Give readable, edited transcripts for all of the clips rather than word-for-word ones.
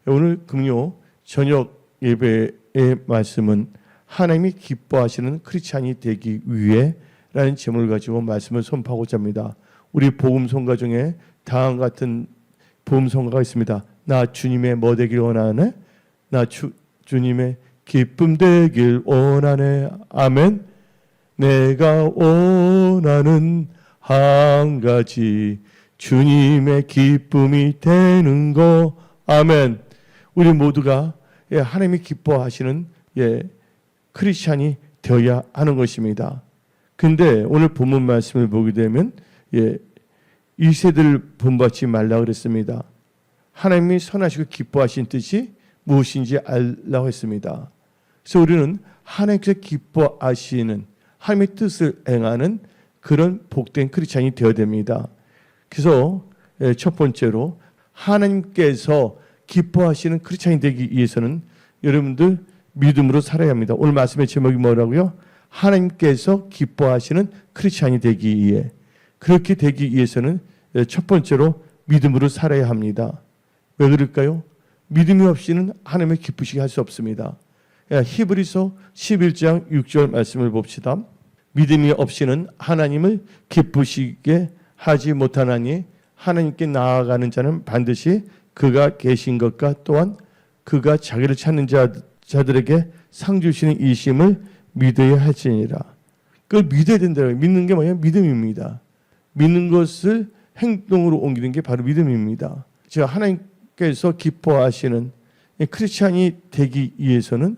오늘 금요 저녁 예배의 말씀은 하나님이 기뻐하시는 크리스찬이 되기 위해라는 제목을 가지고 말씀을 선포하고자 합니다. 우리 복음성가 중에 다음과 같은 복음성가가 있습니다. 나 주님의 뭐 되길 원하네? 나 주님의 기쁨 되길 원하네. 아멘. 내가 원하는 한 가지 주님의 기쁨이 되는 거. 아멘. 우리 모두가 하나님이 기뻐하시는 크리스찬이 되어야 하는 것입니다. 근데 오늘 본문 말씀을 보게 되면 이 세대를 본받지 말라 그랬습니다. 하나님이 선하시고 기뻐하신 뜻이 무엇인지 알라고 했습니다. 그래서 우리는 하나님께서 기뻐하시는 하나님의 뜻을 행하는 그런 복된 크리스찬이 되어야 됩니다. 그래서 첫 번째로 하나님께서 기뻐하시는 크리스찬이 되기 위해서는 여러분들 믿음으로 살아야 합니다. 오늘 말씀의 제목이 뭐라고요? 하나님께서 기뻐하시는 크리스찬이 되기 위해, 그렇게 되기 위해서는 첫 번째로 믿음으로 살아야 합니다. 왜 그럴까요? 믿음이 없이는 하나님을 기쁘시게 할 수 없습니다. 히브리서 11장 6절 말씀을 봅시다. 믿음이 없이는 하나님을 기쁘시게 하지 못하나니 하나님께 나아가는 자는 반드시 그가 계신 것과 또한 그가 자기를 찾는 자들에게 상 주시는 이심을 믿어야 할지니라. 그걸 믿어야 된다고요. 믿는 게 뭐냐면 믿음입니다. 믿는 것을 행동으로 옮기는 게 바로 믿음입니다. 제가 하나님께서 기뻐하시는 크리스찬이 되기 위해서는,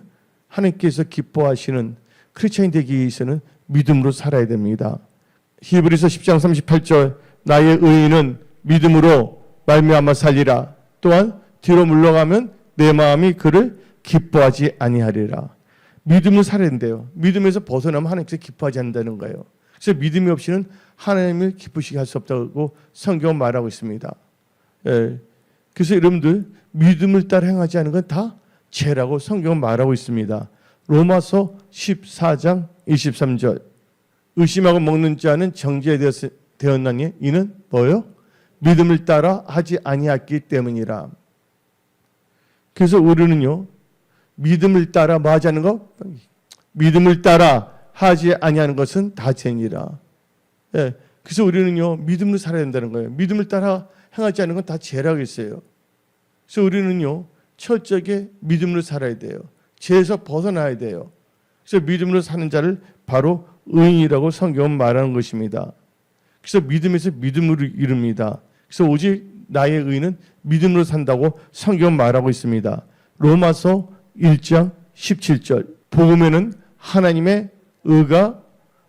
하나님께서 기뻐하시는 크리스찬이 되기 위해서는 믿음으로 살아야 됩니다. 히브리서 10장 38절 나의 의인은 믿음으로 말미암아 살리라. 또한 뒤로 물러가면 내 마음이 그를 기뻐하지 아니하리라. 믿음을 살아야 된대요. 믿음에서 벗어나면 하나님께서 기뻐하지 않는다는 거예요. 그래서 믿음이 없이는 하나님을 기쁘시게 할 수 없다고 성경은 말하고 있습니다. 그래서 여러분들 믿음을 따라 행하지 않은 건 다 죄라고 성경은 말하고 있습니다. 로마서 14장 23절 의심하고 먹는 자는 정죄되었나니 이는 뭐요? 믿음을 따라 하지 아니했기 때문이라. 그래서 우리는요 믿음을 따라 뭐 하지 않는 거? 믿음을 따라 하지 아니하는 것은 다 죄니라. 그래서 우리는요 믿음으로 살아야 된다는 거예요. 믿음을 따라 행하지 않는 건 다 죄라고 했어요. 그래서 우리는요 철저하게 믿음으로 살아야 돼요. 죄에서 벗어나야 돼요. 그래서 믿음으로 사는 자를 바로 의인이라고 성경은 말하는 것입니다. 그래서 믿음에서 믿음으로 이릅니다. 그래서 오직 나의 의인은 믿음으로 산다고 성경은 말하고 있습니다. 로마서 1장 17절 복음에는 하나님의 의가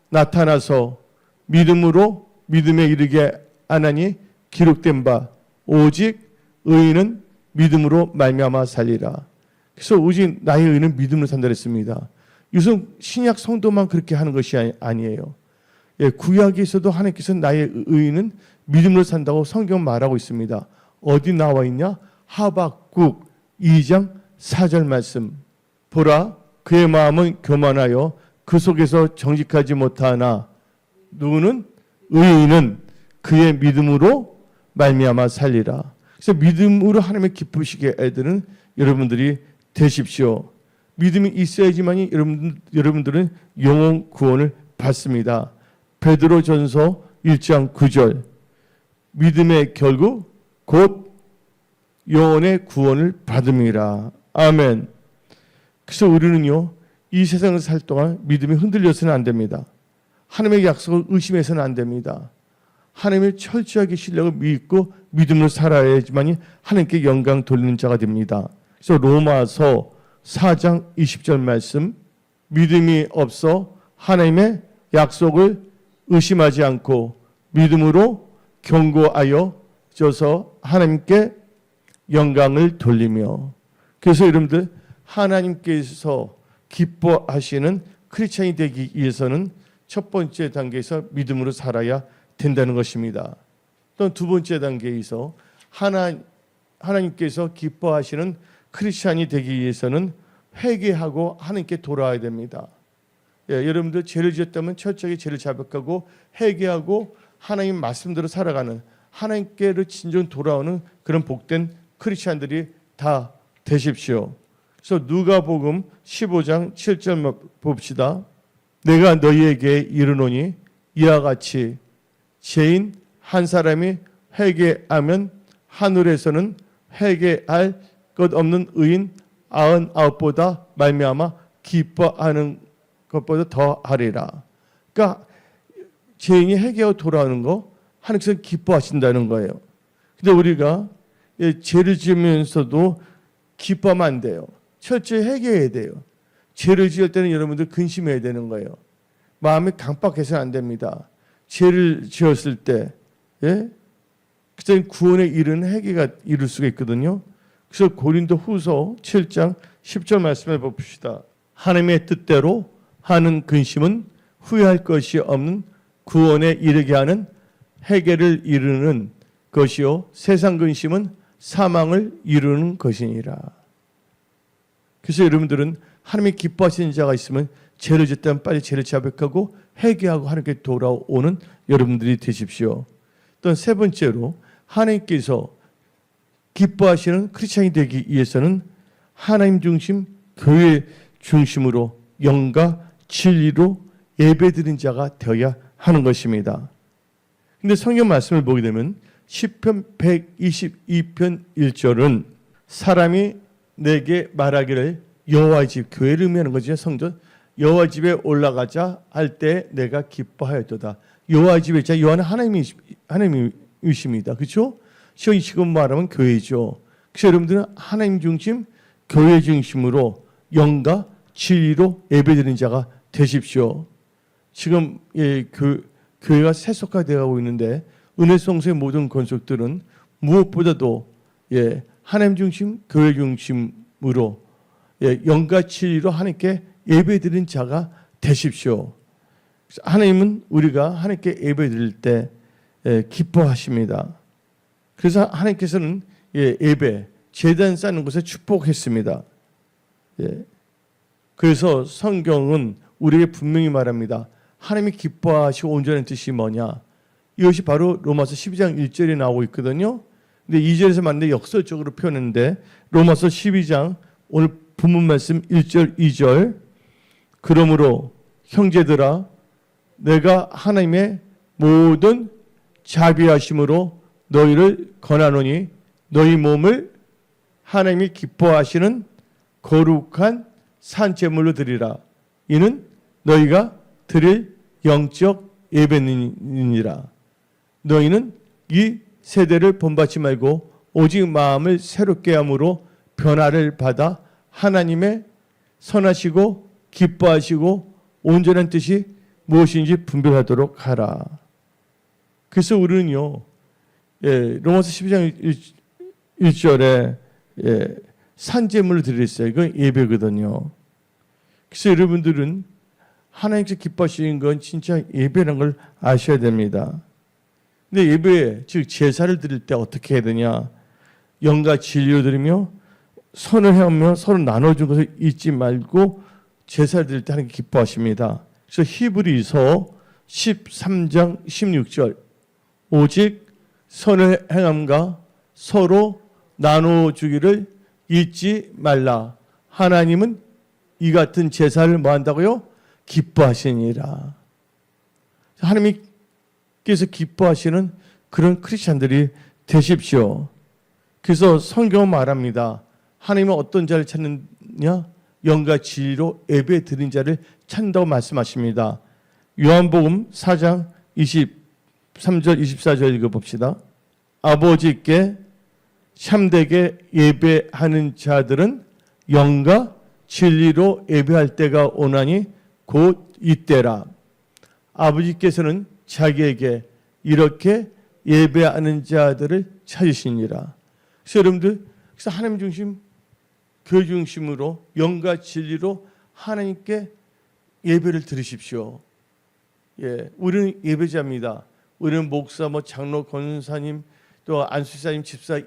나타나서 믿음으로 믿음에 이르게 하나니 기록된 바 오직 의인은 믿음으로 말미암아 살리라. 그래서 오직 나의 의인은 믿음으로 산다 그랬습니다. 요즘 신약 성도만 그렇게 하는 것이 아니에요. 구약에서도 하나님께서 나의 의인은 믿음으로 산다고 성경 말하고 있습니다. 어디 나와 있냐? 하박국 2장 4절 말씀. 보라 그의 마음은 교만하여 그 속에서 정직하지 못하나 누구는? 의인은 그의 믿음으로 말미암아 살리라. 그래서 믿음으로 하나님의 기쁘시게 애들은 여러분들이 되십시오. 믿음이 있어야지만이 여러분들은 영혼 구원을 받습니다. 베드로전서 1장 9절 믿음의 결국 곧 영혼의 구원을 받음이라. 아멘. 그래서 우리는요 이 세상을 살 동안 믿음이 흔들려서는 안 됩니다. 하나님의 약속을 의심해서는 안 됩니다. 하나님을 철저하게 신뢰하고 믿고 믿음으로 살아야지만이 하나님께 영광 돌리는 자가 됩니다. 그래서 로마서 4장 20절 말씀 믿음이 없어 하나님의 약속을 의심하지 않고 믿음으로 경고하여 져서 하나님께 영광을 돌리며. 그래서 여러분들 하나님께서 기뻐하시는 크리스찬이 되기 위해서는 첫 번째 단계에서 믿음으로 살아야 된다는 것입니다. 또 두 번째 단계에서 하나님께서 기뻐하시는 크리스찬이 되기 위해서는 회개하고 하나님께 돌아와야 됩니다. 여러분들 죄를 지었다면 철저하게 죄를 자백하고 회개하고 하나님 말씀대로 살아가는, 하나님께로 진정 돌아오는 그런 복된 크리스찬들이 다 되십시오. 그래서 누가복음 15장 7절 봅시다. 내가 너희에게 이르노니 이와 같이 죄인 한 사람이 회개하면 하늘에서는 회개할 것 없는 의인 99보다 말미암아 기뻐하는 것보다 더 하리라. 그러니까 죄인이 회개하고 돌아오는 거 하나님께서 기뻐하신다는 거예요. 근데 우리가 죄를 지으면서도 기뻐하면 안 돼요. 철저히 회개해야 돼요. 죄를 지을 때는 여러분들 근심해야 되는 거예요. 마음이 강박해서는 안 됩니다. 죄를 지었을 때 그때는 구원에 이르는 회개가 이룰 수가 있거든요. 그래서 고린도 후서 7장 10절 말씀을 봅시다. 하나님의 뜻대로 하는 근심은 후회할 것이 없는 구원에 이르게 하는 회개를 이루는 것이요 세상 근심은 사망을 이루는 것이니라. 그래서 여러분들은 하나님이 기뻐하시는 자가 있으면 죄를 짓다면 빨리 죄를 자백하고 회개하고 하나님께 돌아오는 여러분들이 되십시오. 또 세 번째로 하나님께서 기뻐하시는 크리스찬이 되기 위해서는 하나님 중심, 교회 중심으로 영과 진리로 예배드린 자가 되어야 하는 것입니다. 근데 성경 말씀을 보게 되면 시편 122편 1절은 사람이 내게 말하기를 여호와의 집, 교회를 의미하는 거죠. 성전 여호와 집에 올라가자 할 때 내가 기뻐하였도다. 여호와 집에 있자 여호와는 하나님이십니다. 그렇죠? 지금 말하면 교회죠. 그래서 여러분들은 하나님 중심, 교회 중심으로 영과 진리로 예배드리는 자가 되십시오. 지금 교회가 세속화되어 있는데 은혜성소의 모든 건축들은 무엇보다도 하나님 중심, 교회 중심으로 영과 진리로 하나님께 예배드리는 자가 되십시오. 하나님은 우리가 하나님께 예배드릴 때 기뻐하십니다. 그래서 하나님께서는 예배, 제단 쌓는 것에 축복했습니다. 그래서 성경은 우리에게 분명히 말합니다. 하나님이 기뻐하시고 온전한 뜻이 뭐냐? 이것이 바로 로마서 12장 1절에 나오고 있거든요. 근데 2절에서 맞는데 역설적으로 표현했는데 로마서 12장 오늘 본문 말씀 1절 2절 그러므로 형제들아 내가 하나님의 모든 자비하심으로 너희를 권하노니 너희 몸을 하나님이 기뻐하시는 거룩한 산제물로 드리라. 이는 너희가 드릴 영적 예배니라. 너희는 이 세대를 본받지 말고 오직 마음을 새롭게 함으로 변화를 받아 하나님의 선하시고 기뻐하시고 온전한 뜻이 무엇인지 분별하도록 하라. 그래서 우리는요, 로마서 12장 1절에 산제물을 드렸어요. 이건 예배거든요. 그래서 여러분들은 하나님께서 기뻐하시는 건 진짜 예배라는 걸 아셔야 됩니다. 근데 예배, 즉 제사를 드릴 때 어떻게 해야 되냐? 영과 진리로 드리며 선을 행하며 서로 나눠준 것을 잊지 말고 제사를 드릴 때 하나님 기뻐하십니다. 그래서 히브리서 13장 16절 오직 선을 행함과 서로 나눠주기를 잊지 말라. 하나님은 이 같은 제사를 뭐 한다고요? 기뻐하시니라. 하나님께서 기뻐하시는 그런 크리스찬들이 되십시오. 그래서 성경은 말합니다. 하나님은 어떤 자를 찾느냐? 영과 진리로 예배 드린 자를 찾는다고 말씀하십니다. 요한복음 4장 23절 24절 읽어봅시다. 아버지께 참되게 예배하는 자들은 영과 진리로 예배할 때가 오나니 곧 이때라. 아버지께서는 자기에게 이렇게 예배하는 자들을 찾으시니라. 그래서 여러분들, 그래서 하나님 중심, 교회 중심으로 영과 진리로 하나님께 예배를 드리십시오. 우리는 예배자입니다. 우리는 목사, 장로, 권사님, 또 안수사님, 집사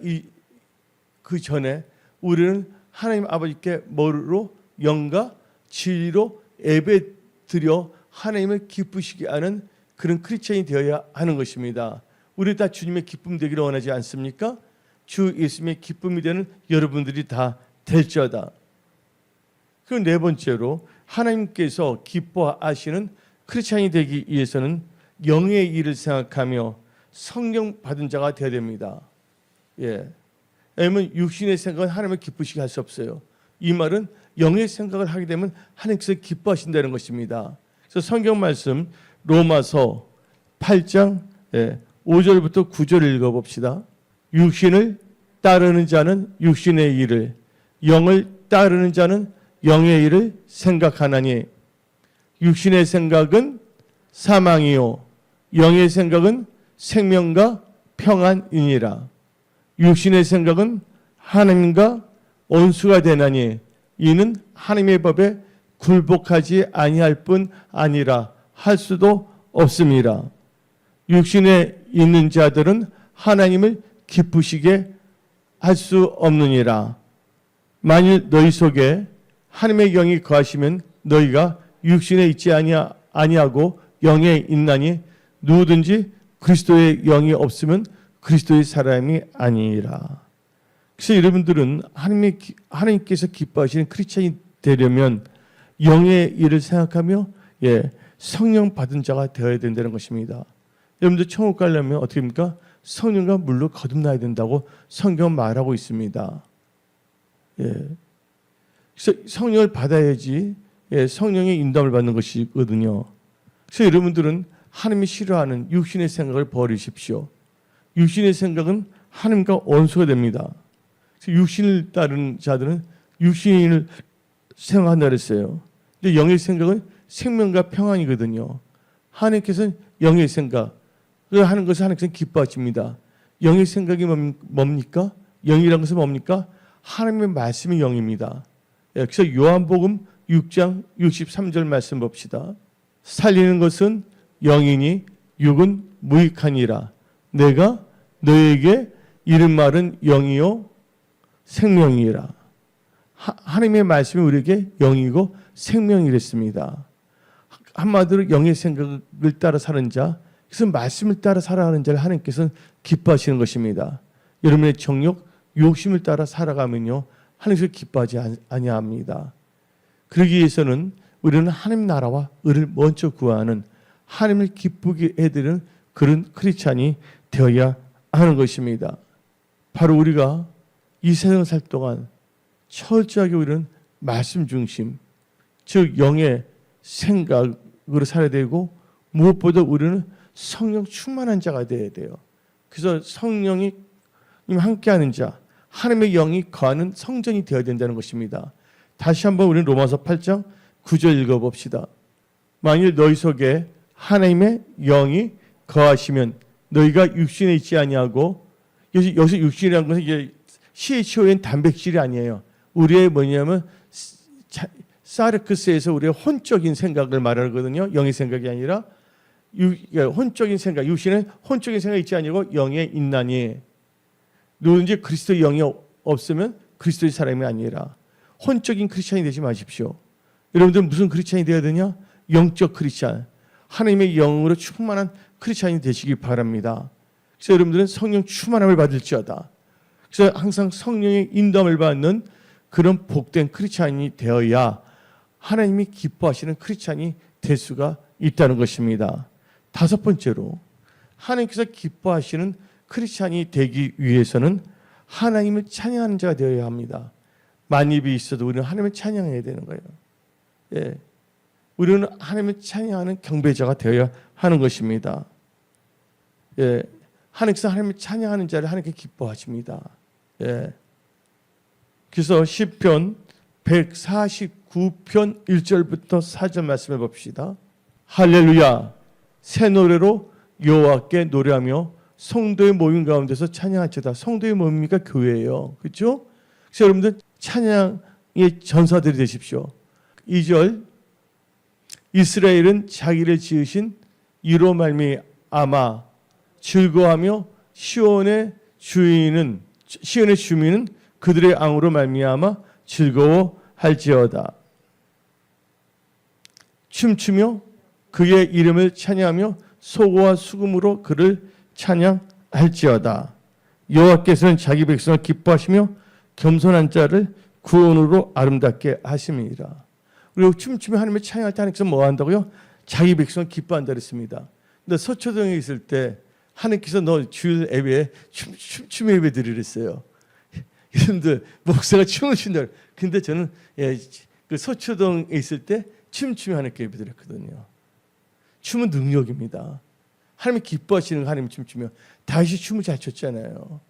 그 전에 우리는 하나님 아버지께 뭐로 영과 진리로 예배 드려 하나님을 기쁘시게 하는 그런 크리스천이 되어야 하는 것입니다. 우리 다 주님의 기쁨 되기를 원하지 않습니까? 주 예수님의 기쁨이 되는 여러분들이 다 될지어다. 그리고 네 번째로 하나님께서 기뻐하시는 크리스찬이 되기 위해서는 영의 일을 생각하며 성령 받은 자가 되어야 됩니다. 예. 왜냐하면 육신의 생각은 하나님을 기쁘시게 할 수 없어요. 이 말은 영의 생각을 하게 되면 하나님께서 기뻐하신다는 것입니다. 그래서 성경 말씀 로마서 8장 5절부터 9절을 읽어봅시다. 육신을 따르는 자는 육신의 일을, 영을 따르는 자는 영의 일을 생각하나니 육신의 생각은 사망이요 영의 생각은 생명과 평안이니라. 육신의 생각은 하나님과 원수가 되나니 이는 하나님의 법에 굴복하지 아니할 뿐 아니라 할 수도 없습니다. 육신에 있는 자들은 하나님을 기쁘시게 할 수 없느니라. 만일 너희 속에 하나님의 영이 거하시면 너희가 육신에 있지 아니하고 영에 있나니 누구든지 그리스도의 영이 없으면 그리스도의 사람이 아니라. 그래서 여러분들은 하나님께서 기뻐하시는 크리스찬이 되려면 영의 일을 생각하며 성령 받은 자가 되어야 된다는 것입니다. 여러분들 천국 가려면 어떻게 합니까? 성령과 물로 거듭나야 된다고 성경은 말하고 있습니다. 그래서 성령을 받아야지 성령의 인도함을 받는 것이거든요. 그래서 여러분들은 하나님이 싫어하는 육신의 생각을 버리십시오. 육신의 생각은 하나님과 원수가 됩니다. 그래서 육신을 따르는 자들은 육신을 생각한다 그랬어요. 근데 영의 생각은 생명과 평안이거든요. 하나님께서는 영의 생각을 하는 것을 하나님께서는 기뻐하십니다. 영의 생각이 뭡니까? 영이라는 것은 뭡니까? 하나님의 말씀이 영입니다. 그래서 요한복음 6장 63절 말씀 봅시다. 살리는 것은 영이니 육은 무익하니라. 내가 너에게 이른 말은 영이요 생명이라. 하나님의 말씀이 우리에게 영이고 생명이랬습니다. 한마디로 영의 생각을 따라 사는 자, 그래서 말씀을 따라 살아가는 자를 하나님께서는 기뻐하시는 것입니다. 여러분의 정욕, 욕심을 따라 살아가면요 하나님께서 기뻐하지 아니합니다. 그러기 위해서는 우리는 하나님 나라와 의를 먼저 구하는 하나님을 기쁘게 해드리는 그런 크리스찬이 되어야 하는 것입니다. 바로 우리가 이 세상을 살 동안 철저하게 우리는 말씀 중심, 즉 영의 생각으로 살아야 되고 무엇보다 우리는 성령 충만한 자가 되어야 돼요. 그래서 성령이 함께하는 자, 하나님의 영이 거하는 성전이 되어야 된다는 것입니다. 다시 한번 우리는 로마서 8장 9절 읽어봅시다. 만일 너희 속에 하나님의 영이 거하시면 너희가 육신에 있지 아니하고, 여기서 육신이라는 것은 이제 CHON 단백질이 아니에요. 우리의 뭐냐면 사르크스에서 우리의 혼적인 생각을 말하거든요. 영의 생각이 아니라 혼적인 생각, 육신은 혼적인 생각이 있지 아니고 영에 있나니 누구든지 그리스도의 영이 없으면 그리스도의 사람이 아니라. 혼적인 크리스찬이 되지 마십시오. 여러분들 무슨 크리스찬이 되어야 되냐? 영적 크리스찬, 하나님의 영으로 충만한 크리스찬이 되시기 바랍니다. 그래서 여러분들은 성령 충만함을 받을지어다. 그래서 항상 성령의 인도함을 받는 그런 복된 크리스찬이 되어야 하나님이 기뻐하시는 크리스찬이 될 수가 있다는 것입니다. 다섯 번째로 하나님께서 기뻐하시는 크리스찬이 되기 위해서는 하나님을 찬양하는 자가 되어야 합니다. 만입이 있어도 우리는 하나님을 찬양해야 되는 거예요. 우리는 하나님을 찬양하는 경배자가 되어야 하는 것입니다. 하나님께서 하나님을 찬양하는 자를 하나님께 기뻐하십니다. 그래서 시편 149편 1절부터 4절 말씀을 봅시다. 할렐루야, 새 노래로 여호와께 노래하며 성도의 모임 가운데서 찬양할지어다. 성도의 모임이니까 교회예요. 그렇죠? 그래서 여러분들 찬양의 전사들이 되십시오. 2절, 이스라엘은 자기를 지으신 이로 말미암아 즐거워하며 시온의 주민은 그들의 앙으로 말미암아 즐거워할지어다. 춤추며 그의 이름을 찬양하며 소고와 수금으로 그를 찬양할지어다. 여호와께서는 자기 백성을 기뻐하시며 겸손한 자를 구원으로 아름답게 하심이니라. 그리고 춤추며 하나님을 찬양할 때 하나님께서 뭐 한다고요? 자기 백성을 기뻐한다 그랬습니다. 근데 서초동에 있을 때 하나님께서 너 주일 예배에 춤 예배 드리랬어요. 여러분들 목사가 춤을 춘다. 근데 저는 그 서초동에 있을 때 춤추며 하나님께 예배 드렸거든요. 춤은 능력입니다. 하나님이 기뻐하시는 하나님 춤추며 다윗이 춤을 잘 췄잖아요.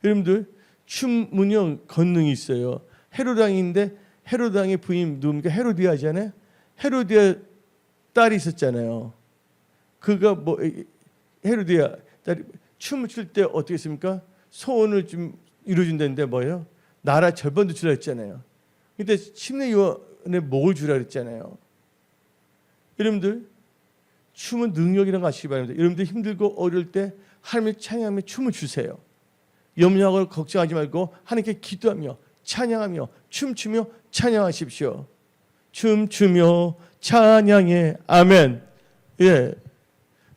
여러분들 춤은요 권능이 있어요. 헤롯 왕인데 헤롯 왕의 부인 누굽니까? 헤로디아잖아요. 헤로디아 딸이 있었잖아요. 그가 뭐 헤로디아 딸이 춤을 출 때 어떻게 했습니까? 소원을 좀 이루어준다는데 뭐예요? 나라 절반도 주라 했잖아요. 근데 침례 요한의 목을 주라 했잖아요. 여러분들 춤은 능력이라는 거 아시기 바랍니다. 여러분들 힘들고 어려울 때 하나님을 찬양하며 춤을 주세요. 염려하고 걱정하지 말고 하나님께 기도하며 찬양하며 춤추며 찬양하십시오. 춤추며 찬양해. 아멘. 예.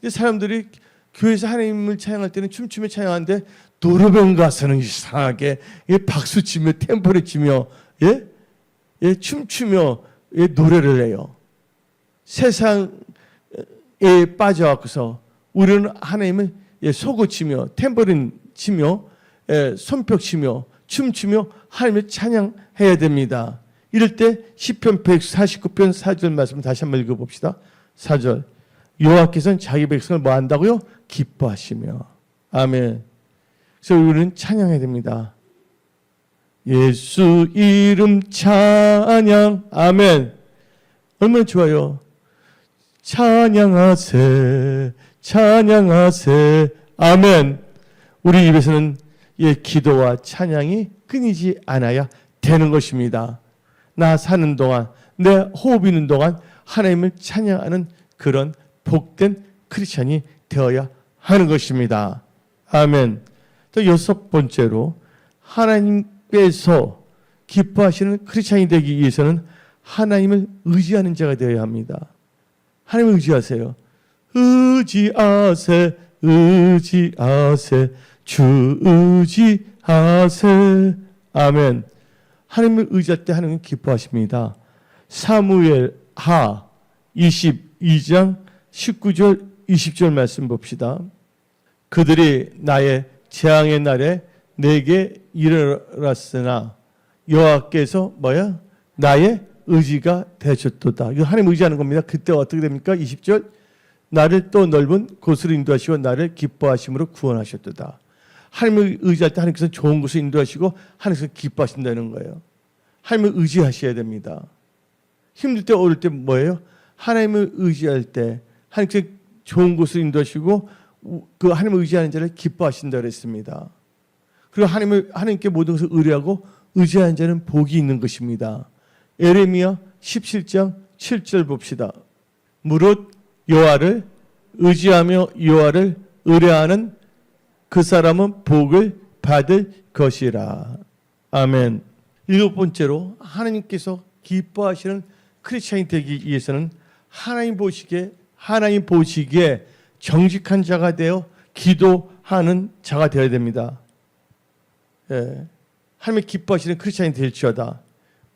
사람들이 교회에서 하나님을 찬양할 때는 춤추며 찬양하는데 노래방 가서는 이상하게 박수 치며 템포를 치며 춤추며 노래를 해요. 세상에 빠져갖고서 우리는 하나님을 소고치며 탬버린 치며 손뼉 치며 춤추며 하나님을 찬양해야 됩니다. 이럴 때 시편 149편 4절 말씀 다시 한번 읽어봅시다. 4절 여호와께서는 자기 백성을 뭐 한다고요? 기뻐하시며. 아멘. 그래서 우리는 찬양해야 됩니다. 예수 이름 찬양. 아멘. 얼마나 좋아요. 찬양하세 찬양하세. 아멘. 우리 입에서는 기도와 찬양이 끊이지 않아야 되는 것입니다. 나 사는 동안 내 호흡 있는 동안 하나님을 찬양하는 그런 복된 크리스찬이 되어야 하는 것입니다. 아멘. 또 여섯 번째로 하나님께서 기뻐하시는 크리스찬이 되기 위해서는 하나님을 의지하는 자가 되어야 합니다. 하나님을 의지하세요. 의지하세 의지하세 주 의지하세. 아멘. 하나님을 의지할 때 하나님은 기뻐하십니다. 사무엘하 22장 19절 20절 말씀 봅시다. 그들이 나의 재앙의 날에 내게 일어났으나 여호와께서 뭐야? 나의 의지가 되셨도다. 이거 하나님 의지하는 겁니다. 그때 어떻게 됩니까? 20절 나를 또 넓은 곳으로 인도하시고 나를 기뻐하심으로 구원하셨도다. 하나님을 의지할 때 하나님께서 좋은 곳을 인도하시고 하나님께서 기뻐하신다는 거예요. 하나님을 의지하셔야 됩니다. 힘들 때 어려울 때 뭐예요? 하나님을 의지할 때 하나님께서 좋은 곳을 인도하시고 그 하나님을 의지하는 자를 기뻐하신다 그랬습니다. 그리고 하나님께 모든 것을 의뢰하고 의지하는 자는 복이 있는 것입니다. 에레미야 17장 7절 봅시다. 무릇 여호와를 의지하며 여호와를 의뢰하는 그 사람은 복을 받을 것이라. 아멘. 일곱 번째로 하나님께서 기뻐하시는 크리스찬이 되기 위해서는 하나님 보시기에 정직한 자가 되어 기도하는 자가 되어야 됩니다. 하나님이 기뻐하시는 크리스찬이 될지어다.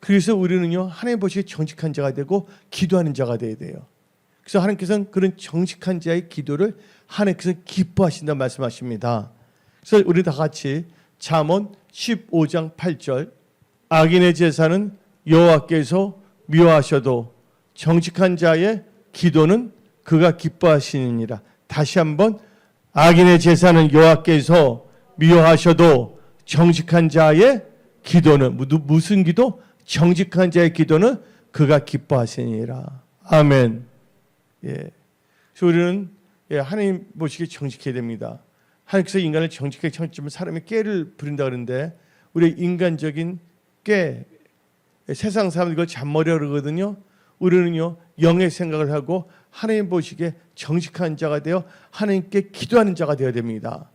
그래서 우리는요 하나님 보시기에 정직한 자가 되고 기도하는 자가 되어야 돼요. 그래서 하나님께서는 그런 정직한 자의 기도를 하나님께서 기뻐하신다 말씀하십니다. 그래서 우리 다 같이 잠언 15장 8절 악인의 제사는 여호와께서 미워하셔도 정직한 자의 기도는 그가 기뻐하시느니라. 다시 한번 악인의 제사는 여호와께서 미워하셔도 정직한 자의 기도는 무슨 기도? 정직한 자의 기도는 그가 기뻐하시니라. 아멘. 그래서 우리는 하나님 보시기에 정직해야 됩니다. 하나님께서 인간을 정직하게 창조하면 사람이 깨를 부린다 그러는데 우리 인간적인 깨, 세상 사람들 이걸 잔머리라 그러거든요. 우리는요 영의 생각을 하고 하나님 보시기에 정직한 자가 되어 하나님께 기도하는 자가 되어야 됩니다.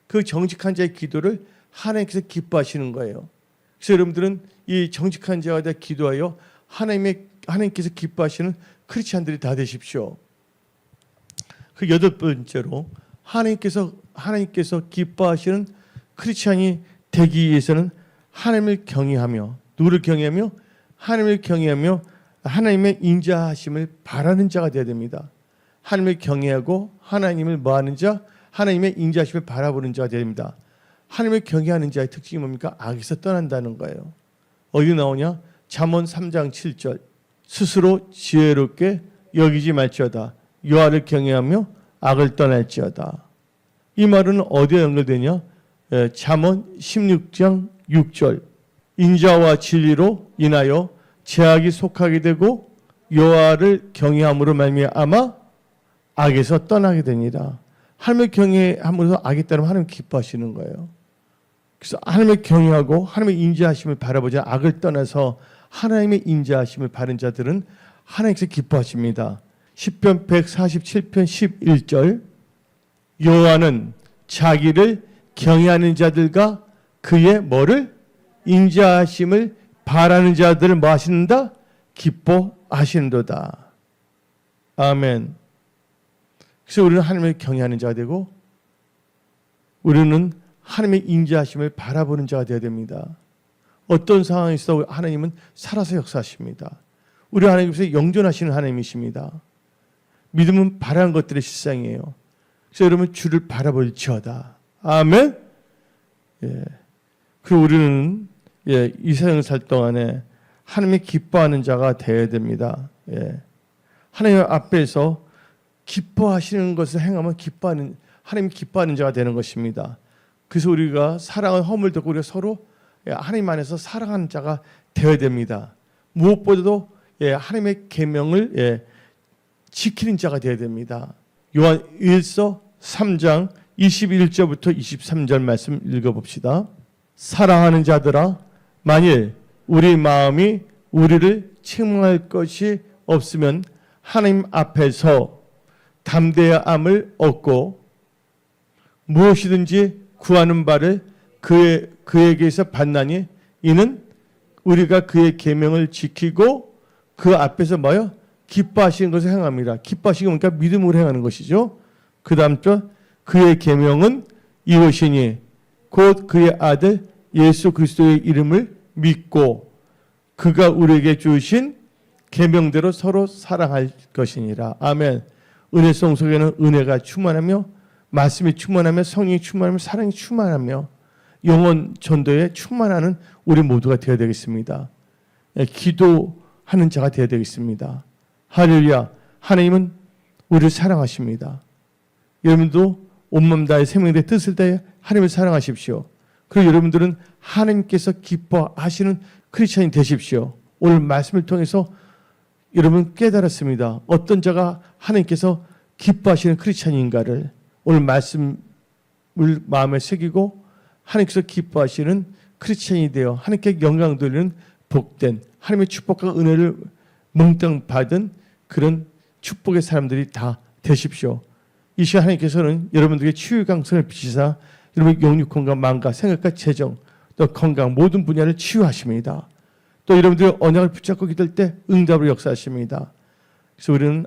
그 정직한 자의 기도를 하나님께서 기뻐하시는 거예요. 그래서 여러분들은 이 정직한 자가 되어 기도하여 하나님께서 기뻐하시는 크리스찬들이 다 되십시오. 그 여덟 번째로 하나님께서 기뻐하시는 크리스찬이 되기 위해서는 하나님을 경외하며, 누구를 경외하며? 하나님을 경외하며 하나님의 인자하심을 바라는 자가 되어야 됩니다. 하나님을 경외하고 하나님을 뭐하는 자? 하나님의 인자하심을 바라보는 자가 되어야 됩니다. 하나님을 경외하는 자의 특징이 뭡니까? 악에서 떠난다는 거예요. 어디 나오냐? 잠언 3장 7절. 스스로 지혜롭게 여기지 말지어다. 여호와를 경외하며 악을 떠날지어다. 이 말은 어디에 연결되냐? 잠언 16장 6절. 인자와 진리로 인하여 죄악이 속하게 되고 여호와를 경외함으로 말미암아 악에서 떠나게 되니라. 하나님을 경외함으로써 악에 따르면 하나님 기뻐하시는 거예요. 그래서 하나님을 경외하고 하나님의 인자하심을 바라보자 악을 떠나서 하나님의 인자하심을 바른 자들은 하나님께서 기뻐하십니다. 시편 147편 11절. 여호와는 자기를 경외하는 자들과 그의 뭐를? 인자하심을 바라는 자들을 뭐 하신다? 기뻐하시는도다. 아멘. 그래서 우리는 하나님을 경외하는 자가 되고 우리는 하나님의 인자하심을 바라보는 자가 되어야 됩니다. 어떤 상황에서 하나님은 살아서 역사하십니다. 우리 하나님께서 영존하시는 하나님이십니다. 믿음은 바라는 것들의 실상이에요. 그래서 여러분 주를 바라볼지어다. 아멘. 예. 그리고 우리는 이 세상을 살 동안에 하나님이 기뻐하는 자가 되어야 됩니다. 예. 하나님 앞에서 기뻐하시는 것을 행하면 하나님이 기뻐하는 자가 되는 것입니다. 그래서 우리가 사랑의 허물 듣고 우리가 서로 하나님 안에서 사랑하는 자가 되어야 됩니다. 무엇보다도 하나님의 계명을 지키는 자가 되어야 됩니다. 요한 1서 3장 21절부터 23절 말씀 읽어봅시다. 사랑하는 자들아, 만일 우리 마음이 우리를 책망할 것이 없으면 하나님 앞에서 담대함을 얻고 무엇이든지 구하는 바를 그에게서 받나니 이는 우리가 그의 계명을 지키고 그 앞에서 뭐요? 기뻐하시는 것을 행합니다. 기뻐하시는 건 그러니까 믿음으로 행하는 것이죠. 그 다음 절 그의 계명은 이것이니 곧 그의 아들 예수 그리스도의 이름을 믿고 그가 우리에게 주신 계명대로 서로 사랑할 것이니라. 아멘. 은혜성 속에는 은혜가 충만하며 말씀이 충만하며 성령이 충만하며 사랑이 충만하며 영혼 전도에 충만하는 우리 모두가 되어야 되겠습니다. 기도하는 자가 되어야 되겠습니다. 할렐루야. 하나님은 우리를 사랑하십니다. 여러분도 온몸 다해 생명의 뜻을 다해 하나님을 사랑하십시오. 그리고 여러분들은 하나님께서 기뻐하시는 크리스찬이 되십시오. 오늘 말씀을 통해서 여러분 깨달았습니다. 어떤 자가 하나님께서 기뻐하시는 크리스찬인가를 오늘 말씀을 마음에 새기고 하나님께서 기뻐하시는 크리스찬이 되어 하나님께 영광 돌리는 복된 하나님의 축복과 은혜를 몽땅 받은 그런 축복의 사람들이 다 되십시오. 이 시간 하나님께서는 여러분들에게 치유의 강성을 비치사 여러분의 영육 건강, 마음과 생각과 재정, 또 건강 모든 분야를 치유하십니다. 또 여러분들의 언약을 붙잡고 기도할 때 응답으로 역사하십니다. 그래서 우리는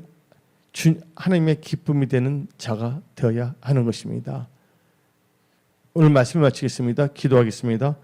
하나님의 기쁨이 되는 자가 되어야 하는 것입니다. 오늘 말씀을 마치겠습니다. 기도하겠습니다.